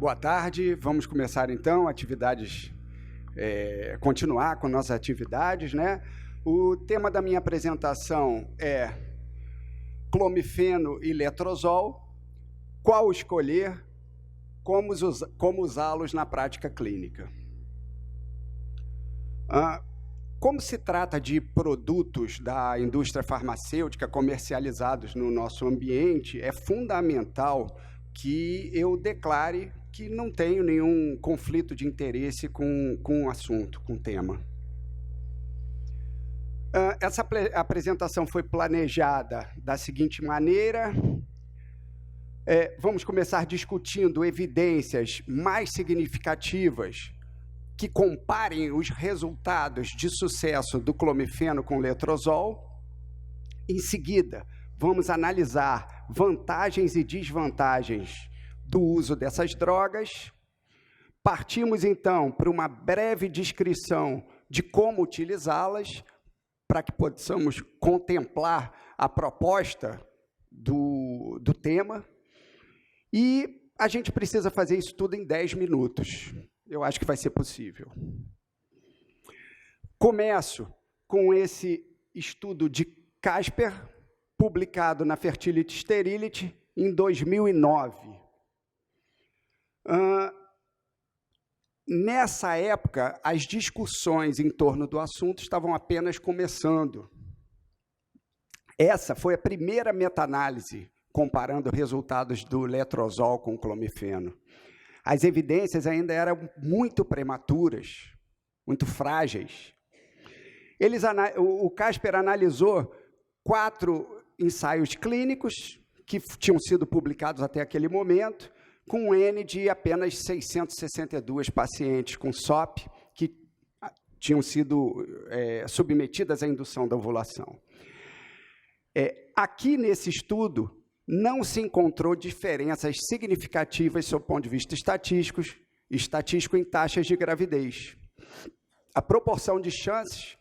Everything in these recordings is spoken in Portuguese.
Boa tarde, vamos começar então continuar com nossas atividades, né? O tema da minha apresentação é clomifeno e letrozol, qual escolher, como usá-los na prática clínica. Como se trata de produtos da indústria farmacêutica comercializados no nosso ambiente, é fundamental que eu declare que não tenho nenhum conflito de interesse com o assunto, com o tema. Essa apresentação foi planejada da seguinte maneira. Vamos começar discutindo evidências mais significativas que comparem os resultados de sucesso do clomifeno com letrozol. Em seguida, vamos analisar vantagens e desvantagens do uso dessas drogas. Partimos, então, para uma breve descrição de como utilizá-las, para que possamos contemplar a proposta do tema. E a gente precisa fazer isso tudo em 10 minutos. Eu acho que vai ser possível. Começo com esse estudo de Casper, publicado na Fertility Sterility em 2009. Nessa época, as discussões em torno do assunto estavam apenas começando. Essa foi a primeira meta-análise comparando resultados do letrozol com o clomifeno. As evidências ainda eram muito prematuras, muito frágeis. O Casper analisou 4 ensaios clínicos que tinham sido publicados até aquele momento, com um N de apenas 662 pacientes com SOP que tinham sido submetidas à indução da ovulação. Aqui nesse estudo, não se encontrou diferenças significativas sob o ponto de vista estatístico em taxas de gravidez. A proporção de chances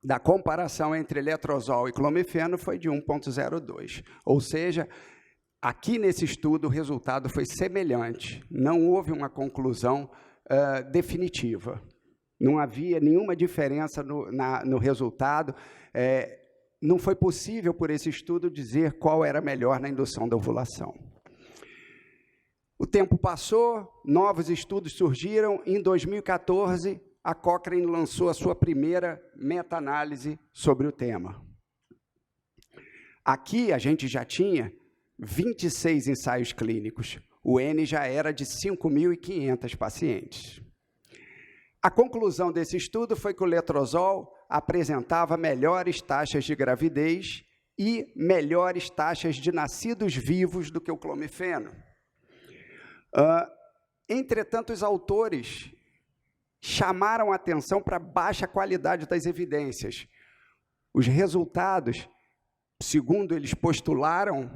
da comparação entre letrozol e clomifeno foi de 1,02. Ou seja, aqui nesse estudo o resultado foi semelhante. Não houve uma conclusão definitiva. Não havia nenhuma diferença no resultado. Não foi possível, por esse estudo, dizer qual era melhor na indução da ovulação. O tempo passou, novos estudos surgiram. Em 2014, a Cochrane lançou a sua primeira meta-análise sobre o tema. Aqui, a gente já tinha 26 ensaios clínicos. O N já era de 5.500 pacientes. A conclusão desse estudo foi que o letrozol apresentava melhores taxas de gravidez e melhores taxas de nascidos vivos do que o clomifeno. Entretanto, os autores chamaram a atenção para a baixa qualidade das evidências. Os resultados, segundo eles postularam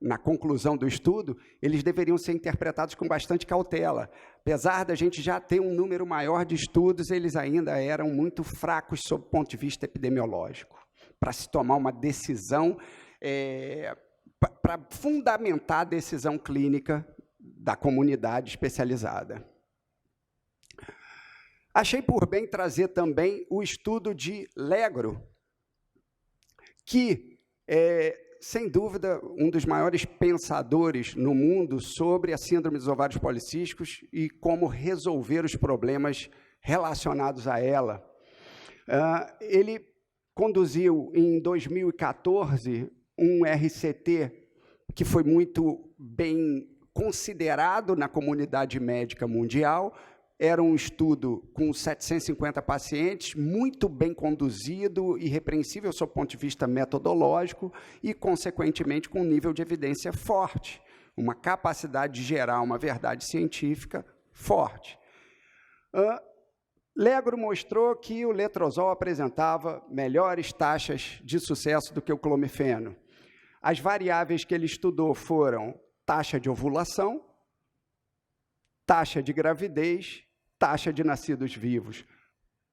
na conclusão do estudo, eles deveriam ser interpretados com bastante cautela. Apesar da gente já ter um número maior de estudos, eles ainda eram muito fracos sob o ponto de vista epidemiológico, para se tomar uma decisão, para fundamentar a decisão clínica da comunidade especializada. Achei por bem trazer também o estudo de Legro, que sem dúvida, um dos maiores pensadores no mundo sobre a síndrome dos ovários policísticos e como resolver os problemas relacionados a ela. Ele conduziu, em 2014, um RCT que foi muito bem considerado na comunidade médica mundial. Era um estudo com 750 pacientes, muito bem conduzido, irrepreensível sob o ponto de vista metodológico e, consequentemente, com um nível de evidência forte, uma capacidade de gerar uma verdade científica forte. Legro mostrou que o letrozol apresentava melhores taxas de sucesso do que o clomifeno. As variáveis que ele estudou foram taxa de ovulação, taxa de gravidez, taxa de nascidos vivos.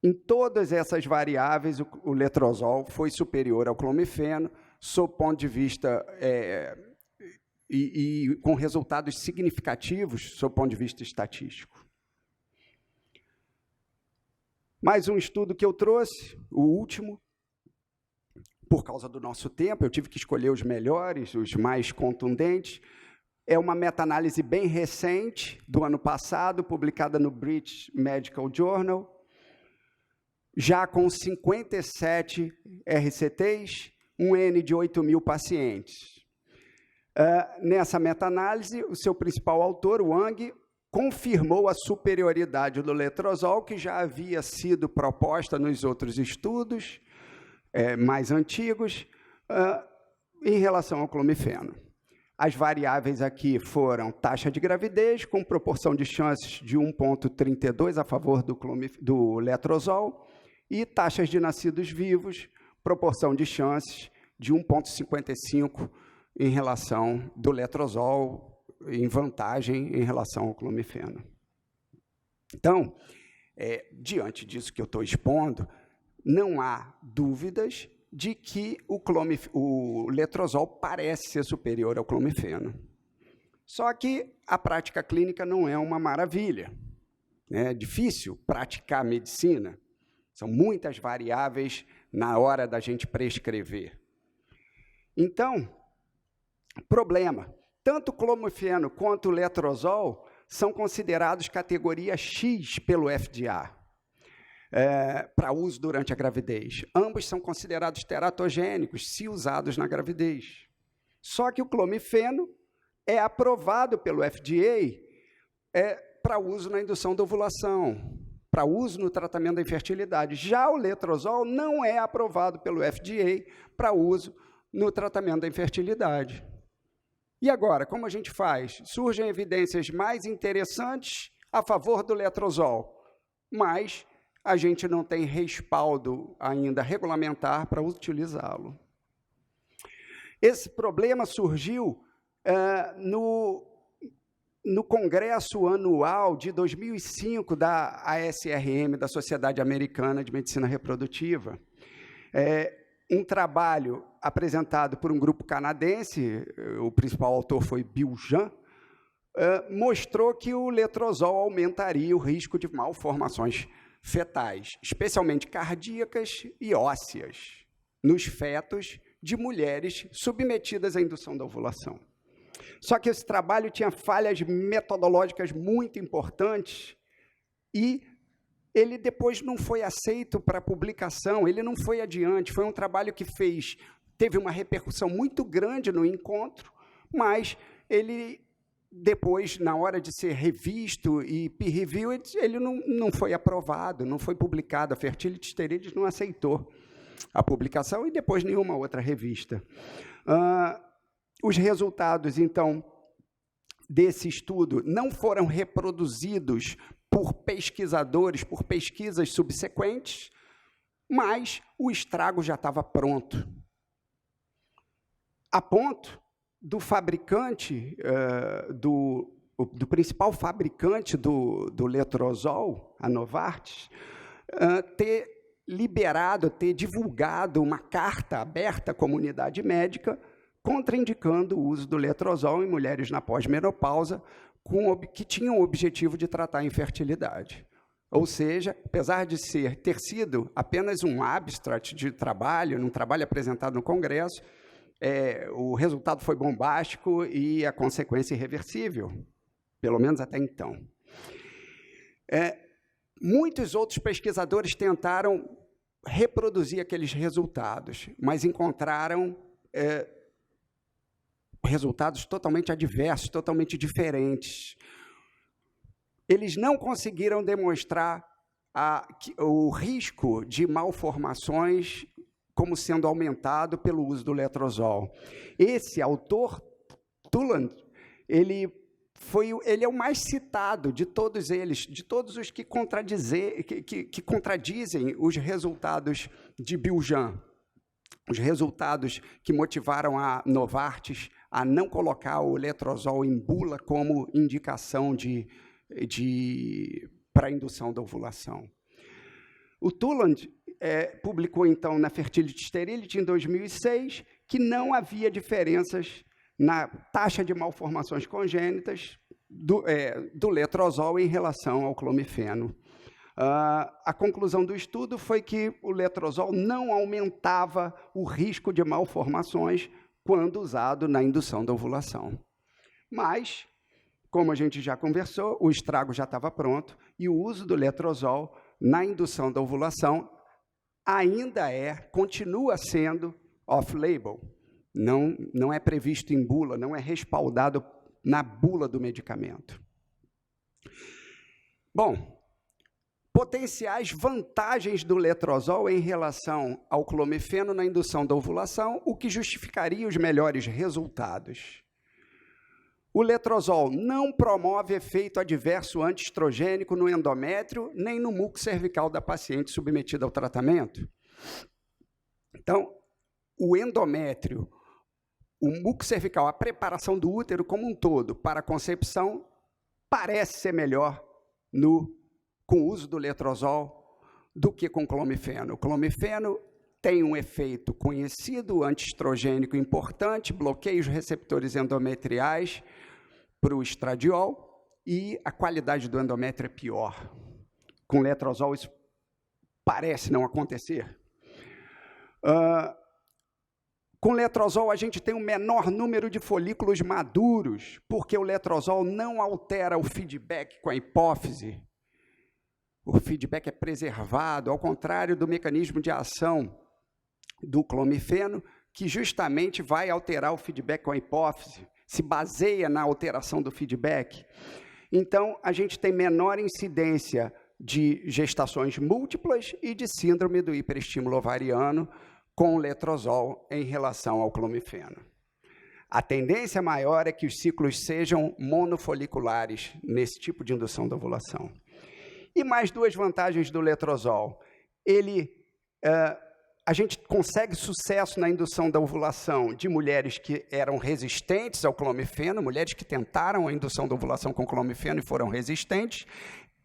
Em todas essas variáveis, o letrozol foi superior ao clomifeno, sob o ponto de vista e com resultados significativos sob o ponto de vista estatístico. Mais um estudo que eu trouxe, o último, por causa do nosso tempo, eu tive que escolher os melhores, os mais contundentes. É uma meta-análise bem recente, do ano passado, publicada no British Medical Journal, já com 57 RCTs, um N de 8.000 pacientes. Nessa meta-análise, o seu principal autor, Wang, confirmou a superioridade do letrozol, que já havia sido proposta nos outros estudos mais antigos, em relação ao clomifeno. As variáveis aqui foram taxa de gravidez, com proporção de chances de 1,32 a favor do letrozol, e taxas de nascidos vivos, proporção de chances de 1,55 em relação do letrozol, em vantagem em relação ao clomifeno. Então, diante disso que eu estou expondo, não há dúvidas de que o letrozol parece ser superior ao clomifeno. Só que a prática clínica não é uma maravilha. É difícil praticar medicina. São muitas variáveis na hora da gente prescrever. Então, problema. Tanto o clomifeno quanto o letrozol são considerados categoria X pelo FDA, para uso durante a gravidez. Ambos são considerados teratogênicos, se usados na gravidez. Só que o clomifeno é aprovado pelo FDA para uso na indução da ovulação, para uso no tratamento da infertilidade. Já o letrozol não é aprovado pelo FDA para uso no tratamento da infertilidade. E agora, como a gente faz? Surgem evidências mais interessantes a favor do letrozol, mas a gente não tem respaldo ainda regulamentar para utilizá-lo. Esse problema surgiu no Congresso Anual de 2005 da ASRM, da Sociedade Americana de Medicina Reprodutiva. Um trabalho apresentado por um grupo canadense, o principal autor foi Bill Jean, mostrou que o letrozol aumentaria o risco de malformações fetais, especialmente cardíacas e ósseas, nos fetos de mulheres submetidas à indução da ovulação. Só que esse trabalho tinha falhas metodológicas muito importantes e ele depois não foi aceito para publicação, ele não foi adiante, foi um trabalho que teve uma repercussão muito grande no encontro, mas ele depois, na hora de ser revisto e peer-reviewed, ele não foi aprovado, não foi publicado, a Fertility Sterilis não aceitou a publicação e depois nenhuma outra revista. Os resultados, então, desse estudo não foram reproduzidos por pesquisadores, por pesquisas subsequentes, mas o estrago já estava pronto. A ponto do fabricante, do principal fabricante do letrozol, a Novartis, ter divulgado uma carta aberta à comunidade médica contraindicando o uso do letrozol em mulheres na pós-menopausa que tinham o objetivo de tratar a infertilidade. Ou seja, apesar de ter sido apenas um abstract de trabalho, num trabalho apresentado no Congresso, o resultado foi bombástico e a consequência irreversível, pelo menos até então. Muitos outros pesquisadores tentaram reproduzir aqueles resultados, mas encontraram resultados totalmente adversos, totalmente diferentes. Eles não conseguiram demonstrar o risco de malformações como sendo aumentado pelo uso do letrozol. Esse autor, Tulland, ele é o mais citado de todos eles, de todos os que contradizem os resultados de Bill Jean, os resultados que motivaram a Novartis a não colocar o letrozol em bula como indicação para a indução da ovulação. O Tulland publicou, então, na Fertility Sterility, em 2006, que não havia diferenças na taxa de malformações congênitas do letrozol em relação ao clomifeno. A conclusão do estudo foi que o letrozol não aumentava o risco de malformações quando usado na indução da ovulação. Mas, como a gente já conversou, o estrago já estava pronto e o uso do letrozol na indução da ovulação continua sendo off-label. Não é previsto em bula, não é respaldado na bula do medicamento. Bom, potenciais vantagens do letrozol em relação ao clomifeno na indução da ovulação, o que justificaria os melhores resultados. O letrozol não promove efeito adverso antiestrogênico no endométrio, nem no muco cervical da paciente submetida ao tratamento. Então, o endométrio, o muco cervical, a preparação do útero como um todo para a concepção, parece ser melhor com o uso do letrozol do que com clomifeno. O clomifeno tem um efeito conhecido, antiestrogênico importante, bloqueia os receptores endometriais para o estradiol e a qualidade do endométrio é pior. Com letrozol isso parece não acontecer. Com letrozol a gente tem um menor número de folículos maduros, porque o letrozol não altera o feedback com a hipófise. O feedback é preservado, ao contrário do mecanismo de ação do clomifeno, que justamente vai alterar o feedback com a hipófise, se baseia na alteração do feedback. Então, a gente tem menor incidência de gestações múltiplas e de síndrome do hiperestímulo ovariano com o letrozol em relação ao clomifeno. A tendência maior é que os ciclos sejam monofoliculares nesse tipo de indução da ovulação. E mais duas vantagens do letrozol. A gente consegue sucesso na indução da ovulação de mulheres que eram resistentes ao clomifeno, mulheres que tentaram a indução da ovulação com clomifeno e foram resistentes.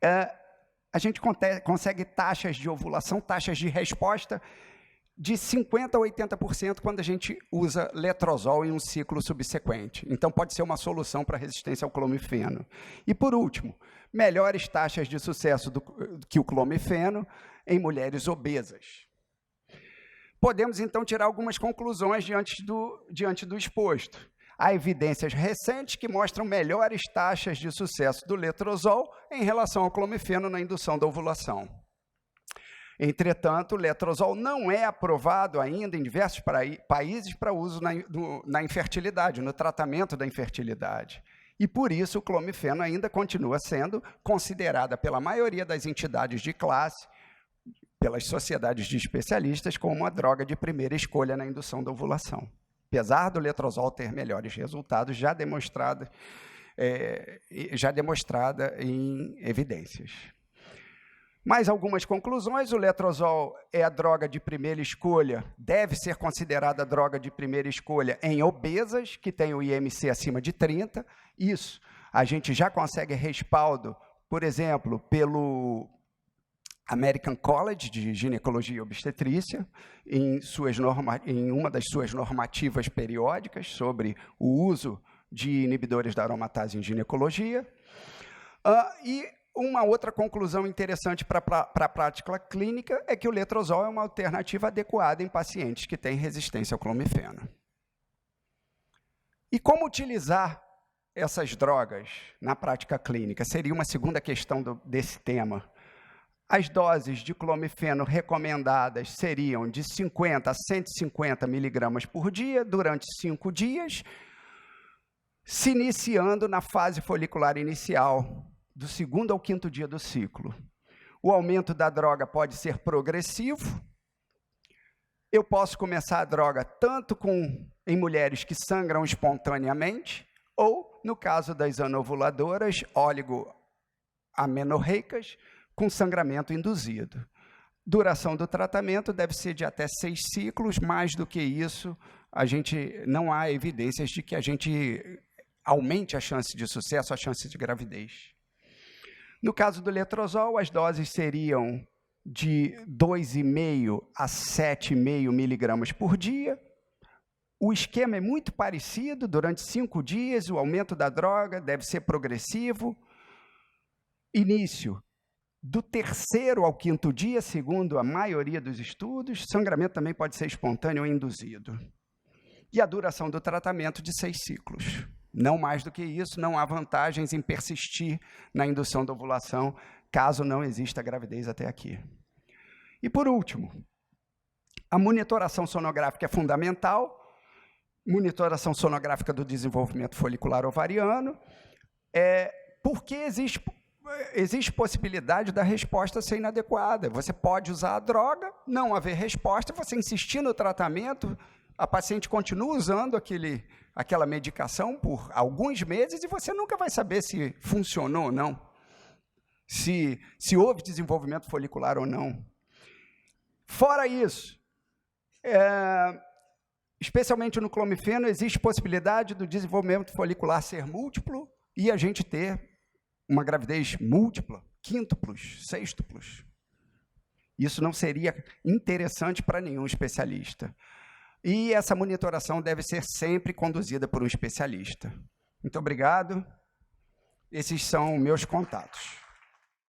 A gente consegue taxas de ovulação, taxas de resposta de 50% a 80% quando a gente usa letrozol em um ciclo subsequente. Então, pode ser uma solução para a resistência ao clomifeno. E, por último, melhores taxas de sucesso que o clomifeno em mulheres obesas. Podemos, então, tirar algumas conclusões diante do exposto. Há evidências recentes que mostram melhores taxas de sucesso do letrozol em relação ao clomifeno na indução da ovulação. Entretanto, o letrozol não é aprovado ainda em diversos países para uso na infertilidade, no tratamento da infertilidade. E, por isso, o clomifeno ainda continua sendo considerada pela maioria das entidades de classe, pelas sociedades de especialistas, como uma droga de primeira escolha na indução da ovulação. Apesar do letrozol ter melhores resultados, já demonstrada em evidências. Mais algumas conclusões: o letrozol é a droga de primeira escolha, deve ser considerada a droga de primeira escolha em obesas, que têm o IMC acima de 30. Isso a gente já consegue respaldo, por exemplo, pelo American College de Ginecologia e Obstetrícia, em uma das suas normativas periódicas sobre o uso de inibidores da aromatase em ginecologia. E uma outra conclusão interessante para a prática clínica é que o letrozol é uma alternativa adequada em pacientes que têm resistência ao clomifeno. E como utilizar essas drogas na prática clínica? Seria uma segunda questão desse tema. As doses de clomifeno recomendadas seriam de 50 a 150 miligramas por dia durante 5 dias, se iniciando na fase folicular inicial, do 2º ao 5º dia do ciclo. O aumento da droga pode ser progressivo. Eu posso começar a droga tanto em mulheres que sangram espontaneamente, ou, no caso das anovuladoras, oligoamenorreicas, com sangramento induzido. Duração do tratamento deve ser de até 6 ciclos, mais do que isso, não há evidências de que a gente aumente a chance de sucesso, a chance de gravidez. No caso do letrozol, as doses seriam de 2,5 a 7,5 miligramas por dia, O esquema é muito parecido, durante 5 dias, o aumento da droga deve ser progressivo. Início, do 3º ao 5º dia, segundo a maioria dos estudos, sangramento também pode ser espontâneo ou induzido. E a duração do tratamento de 6 ciclos. Não mais do que isso, não há vantagens em persistir na indução da ovulação, caso não exista gravidez até aqui. E por último, a monitoração sonográfica é fundamental, monitoração sonográfica do desenvolvimento folicular ovariano, porque existe possibilidade da resposta ser inadequada. Você pode usar a droga, não haver resposta, você insistir no tratamento, a paciente continua usando aquela medicação por alguns meses e você nunca vai saber se funcionou ou não, se houve desenvolvimento folicular ou não. Fora isso, especialmente no clomifeno, existe possibilidade do desenvolvimento folicular ser múltiplo e a gente ter uma gravidez múltipla, quíntuplos, sextuplos. Isso não seria interessante para nenhum especialista. E essa monitoração deve ser sempre conduzida por um especialista. Muito obrigado. Esses são meus contatos.